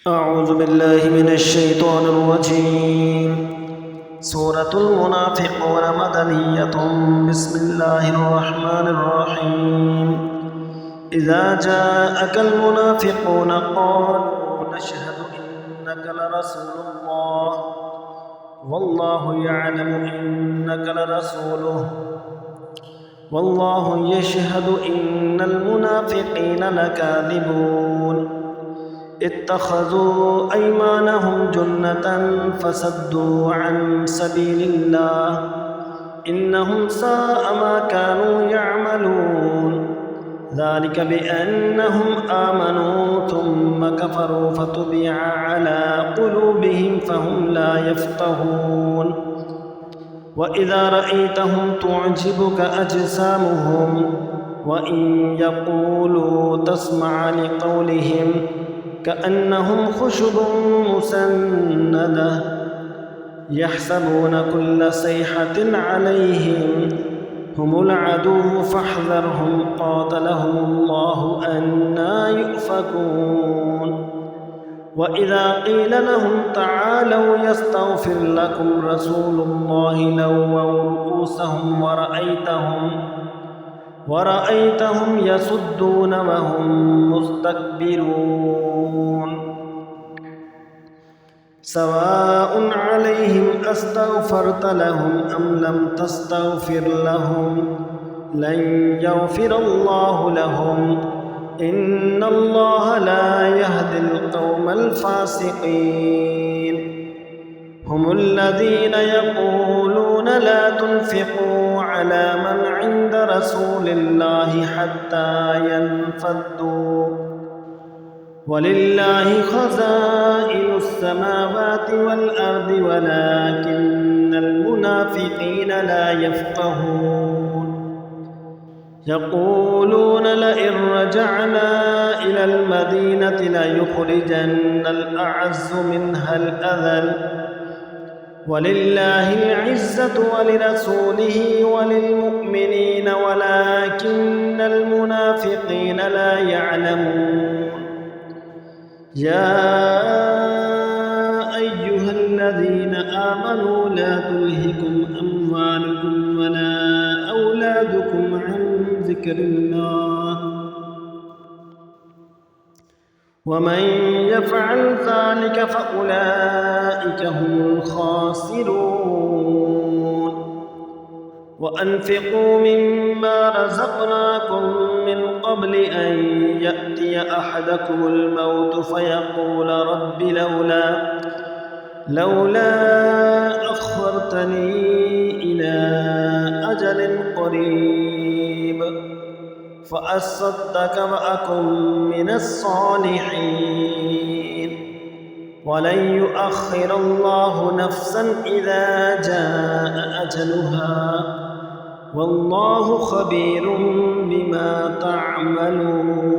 أعوذ بالله من الشيطان الرجيم. سورة المنافقون مدنية. بسم الله الرحمن الرحيم. إذا جاءك المنافقون قالوا نشهد إنك لرسول الله والله يعلم إنك لرسوله والله يشهد إن المنافقين لكاذبون. اتخذوا أيمانهم جنة فصدوا عن سبيل الله إنهم ساء ما كانوا يعملون. ذلك بأنهم آمنوا ثم كفروا فطبع على قلوبهم فهم لا يفقهون. وإذا رأيتهم تعجبك أجسامهم وإن يقولوا تسمع لقولهم كأنهم خشب مسندة يحسبون كل صيحة عليهم هم العدو فاحذرهم قاتلهم الله أنى يؤفكون. وإذا قيل لهم تعالوا يستغفر لكم رسول الله لووا رؤوسهم ورأيتهم يصدون وهم مستكبرون. سواء عليهم أستغفرت لهم أم لم تستغفر لهم لن يغفر الله لهم إن الله لا يهدي القوم الفاسقين. هم الذين يقولون لا تنفقوا على من عند رسول الله حتى ينفضوا ولله خزائن السماوات والأرض ولكن المنافقين لا يفقهون. يقولون لئن رجعنا إلى المدينة ليخرجن الأعز منها الأذل ولله العزة ولرسوله وللمؤمنين ولكن المنافقين لا يعلمون. يا أيها الذين آمنوا لا تلهكم أموالكم ولا أولادكم عن ذكر الله ومن يفعل ذلك فأولئك هم الخاسرون. وأنفقوا مما رزقناكم من قبل أن يأتي أحدكم الموت فيقول رب لولا أخرتني إلى أجل قريب فأصدق وأكن من الصالحين ولن يؤخر الله نفسا إذا جاء أجلها والله خبير بما تعملون.